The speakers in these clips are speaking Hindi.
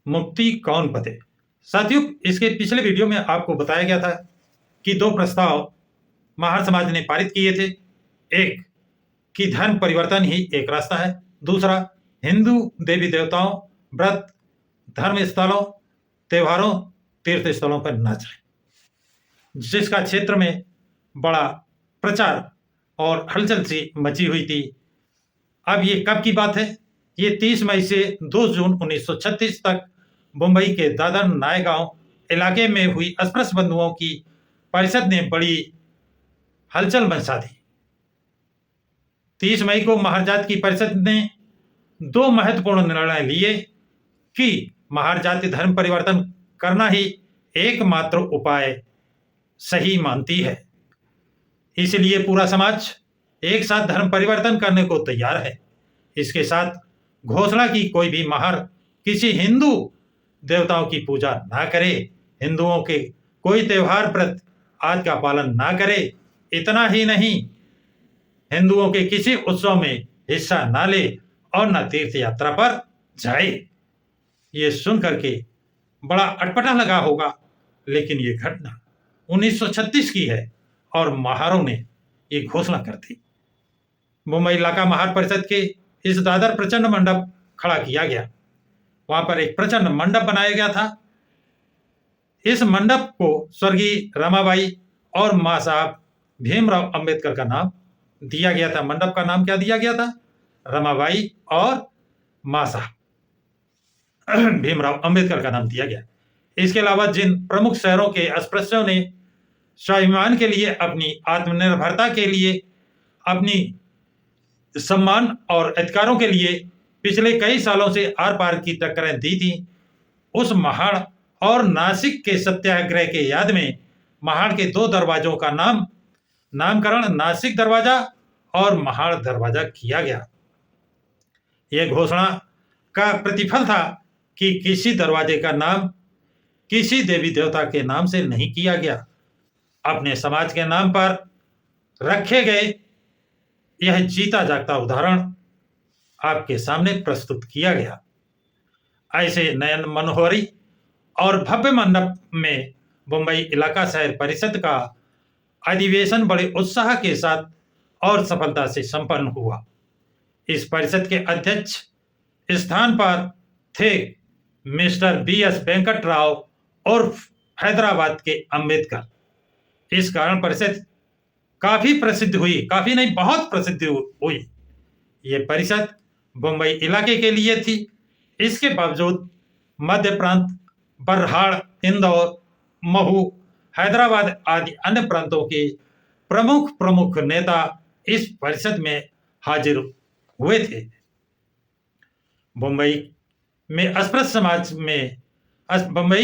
मुक्ति कौन पते। साथियों, इसके पिछले वीडियो में आपको बताया गया था कि दो प्रस्ताव महार समाज ने पारित किए थे। एक कि धर्म परिवर्तन ही एक रास्ता है, दूसरा हिंदू देवी देवताओं, व्रत, धर्म स्थलों, त्योहारों, तीर्थ स्थलों पर न जाए, जिसका क्षेत्र में बड़ा प्रचार और हलचल सी मची हुई थी। अब ये कब की बात है? ये 30 मई से 2 जून 1936 तक मुंबई के दादर नायगांव इलाके में हुई अस्पृश्य बंधुओं की परिषद ने बड़ी हलचल मचा दी। 30 मई को महार जाति की परिषद ने दो महत्वपूर्ण निर्णय लिए कि महार जाति धर्म परिवर्तन करना ही एकमात्र उपाय सही मानती है। इसलिए पूरा समाज एक साथ धर्म परिवर्तन करने को तैयार है। इसके साथ घोषणा की कोई भी महार किसी हिंदू देवताओं की पूजा ना करे, हिंदुओं के कोई त्योहार व्रत आदि का पालन ना करे। इतना ही नहीं, हिंदुओं के किसी उत्सव में हिस्सा ना ले और न तीर्थ यात्रा पर जाए। ये सुन करके बड़ा अटपटा लगा होगा, लेकिन ये घटना 1936 की है और महारों ने ये घोषणा कर दी। मुंबई इलाका महार परिषद के इस दादर प्रचंड मंडप खड़ा किया गया। वहां पर एक प्रचंड मंडप बनाया गया था। इस मंडप को स्वर्गीय रमाबाई और मां साहब भीमराव अंबेडकर का नाम दिया गया था। मंडप का नाम क्या दिया गया था? रमाबाई और मां साहब भीमराव अंबेडकर का नाम दिया गया। इसके अलावा जिन प्रमुख शहरों के अस्पृश्यों ने स्वाभिमान के लिए, अपनी आत्मनिर्भरता के लिए, अपनी सम्मान और अधिकारों के लिए पिछले कई सालों से आर पार की टक्करें दी थी, उस महाड़ और नासिक के सत्याग्रह के याद में महाड़ के दो दरवाजों का नामकरण नासिक दरवाजा और महाड़ दरवाजा किया गया। यह घोषणा का प्रतिफल था कि किसी दरवाजे का नाम किसी देवी देवता के नाम से नहीं किया गया, अपने समाज के नाम पर रखे गए। यह जीता जागता उदाहरण आपके सामने प्रस्तुत किया गया। ऐसे नयन मनोहरी और भव्य मंडप में मुंबई इलाका शहर परिषद का अधिवेशन बड़े उत्साह के साथ और सफलता से संपन्न हुआ। इस परिषद के अध्यक्ष स्थान पर थे मिस्टर B.S. वेंकट राव और हैदराबाद के अंबेडकर। इस कारण परिषद काफी प्रसिद्ध हुई, काफी नहीं बहुत प्रसिद्ध हुई। ये परिषद मुंबई इलाके के लिए थी। इसके बावजूद मध्य प्रांत, बरहाड़, इंदौर, महू, हैदराबाद आदि अन्य प्रांतों के प्रमुख नेता इस परिषद में हाजिर हुए थे। मुंबई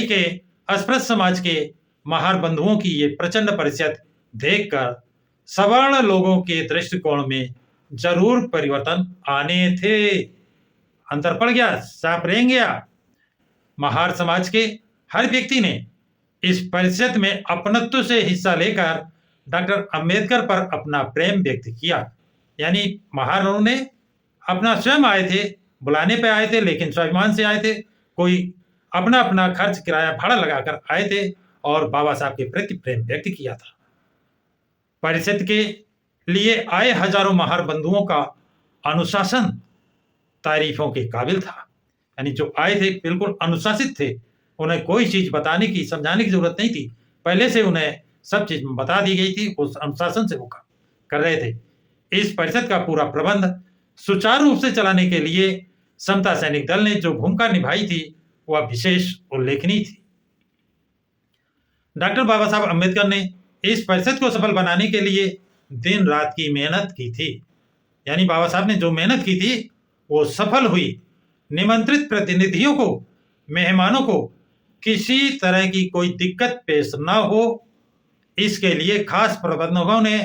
के अस्पृश्य समाज के महार बंधुओं की ये प्रचंड परिषद देखकर सवर्ण लोगों के दृष्टिकोण में जरूर परिवर्तन आने थे। अंतर पड़ गया, साफ रेंग गया। महार समाज के हर व्यक्ति ने इस परिषद में अपनत्व से हिस्सा लेकर डॉक्टर अंबेडकर पर अपना प्रेम व्यक्त किया। यानी महारों ने अपना स्वयं आए थे, बुलाने पे आए थे, लेकिन स्वाभिमान से आए थे। कोई अपना अपना खर्च किराया भाड़ा लगाकर आए थे और बाबा साहब के प्रति प्रेम व्यक्त किया था। परिषद के लिए आए हजारों महार बंधुओं का अनुशासन तारीफों के काबिल था। यानी जो आए थे बिल्कुल अनुशासित थे, उन्हें कोई चीज बताने की, समझाने की जरूरत नहीं थी। पहले से उन्हें सब चीज बता दी गई थी, उस अनुशासन से वो कर रहे थे। इस परिषद का पूरा प्रबंध सुचारू रूप से चलाने के लिए समता सैनिक दल ने जो भूमिका निभाई थी वह विशेष उल्लेखनीय थी। डॉक्टर बाबा साहब अम्बेडकर ने इस परिषद को सफल बनाने के लिए दिन रात की मेहनत की थी। यानी बाबा साहब ने जो मेहनत की थी वो सफल हुई। निमंत्रित प्रतिनिधियों को, मेहमानों को किसी तरह की कोई दिक्कत पेश न हो, इसके लिए खास प्रबंधकों ने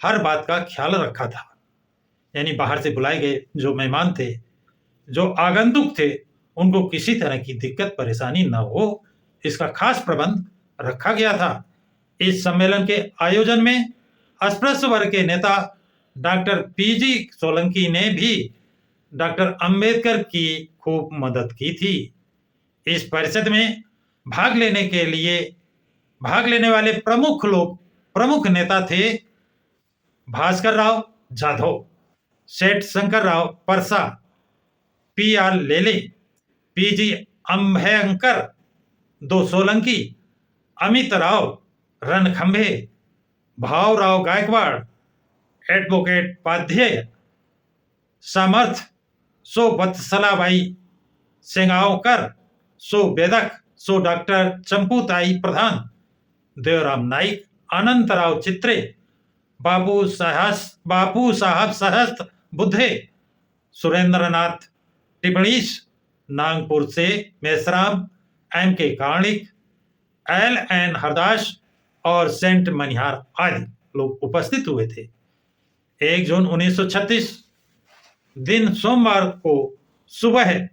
हर बात का ख्याल रखा था। यानी बाहर से बुलाए गए जो मेहमान थे, जो आगंतुक थे, उनको किसी तरह की दिक्कत परेशानी न हो, इसका खास प्रबंध रखा गया था। इस सम्मेलन के आयोजन में अस्पृश्य वर्ग के नेता डॉक्टर पीजी सोलंकी ने भी डॉक्टर अंबेडकर की खूब मदद की थी। इस परिषद में भाग लेने वाले प्रमुख नेता थे भास्कर राव जाधव, सेठ शंकर राव परसा, पी.आर. लेले, पी.जी. अम्भयंकर, दो सोलंकी, अमित राव रणखंभे, भावराव गायकवाड़, एडवोकेट पाध्याय, सामर्थ, सो वत्सलाबाई सेंगावकर, सो बेदक, सो डॉक्टर चंपूताई प्रधान, देवराम नाईक, अनंतराव चित्रे, बापू साहब सहस्त्र बुद्धे, सुरेंद्रनाथ टिपणीश, नागपुर से मेसराम, M.K. कार्णिक, L.N. हरदास और सेंट मनिहार आदि लोग उपस्थित हुए थे। 1 जून 1936 दिन सोमवार को सुबह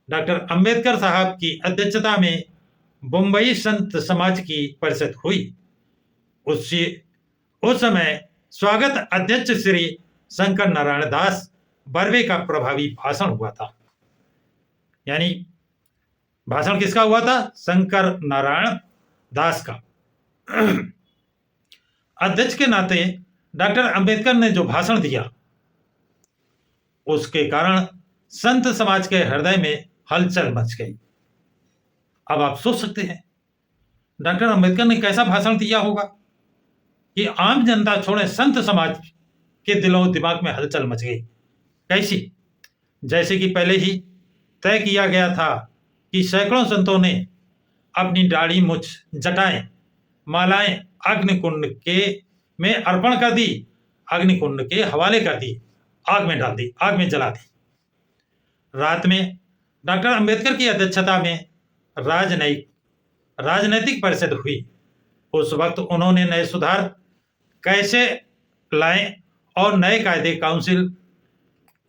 डॉक्टर अंबेडकर साहब की अध्यक्षता में बम्बई संत समाज की परिषद हुई। उस समय स्वागत अध्यक्ष श्री शंकर नारायण दास बर्वे का प्रभावी भाषण हुआ था। यानी भाषण किसका हुआ था? शंकर नारायण दास का। अध्यक्ष के नाते डॉक्टर अंबेडकर ने जो भाषण दिया उसके कारण संत समाज के हृदय में हलचल मच गई। अब आप सोच सकते हैं डॉक्टर अंबेडकर ने कैसा भाषण दिया होगा कि आम जनता छोड़े संत समाज के दिलों दिमाग में हलचल मच गई। कैसी? जैसे कि पहले ही तय किया गया था कि सैकड़ों संतों ने अपनी दाढ़ी मूछ जटाएं मालाएं अग्निकुंड में अर्पण कर दी, अग्निकुंड के हवाले कर दी, आग में डाल दी, आग में जला दी। रात में डॉक्टर अंबेडकर की अध्यक्षता में राजनैतिक परिषद हुई। उस वक्त उन्होंने नए सुधार कैसे लाएं और नए कायदे काउंसिल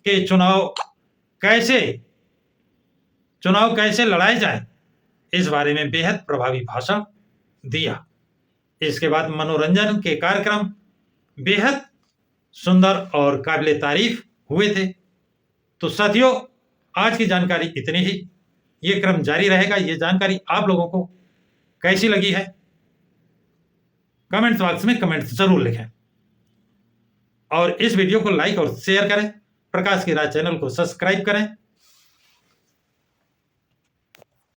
के चुनाव कैसे लड़ाए जाएं, इस बारे में बेहद प्रभावी भाषण दिया। इसके बाद मनोरंजन के कार्यक्रम बेहद सुंदर और काबिले तारीफ हुए थे। तो साथियों, आज की जानकारी इतनी ही। ये क्रम जारी रहेगा। ये जानकारी आप लोगों को कैसी लगी है कमेंट बॉक्स में कमेंट जरूर लिखें और इस वीडियो को लाइक और शेयर करें। प्रकाश की राह चैनल को सब्सक्राइब करें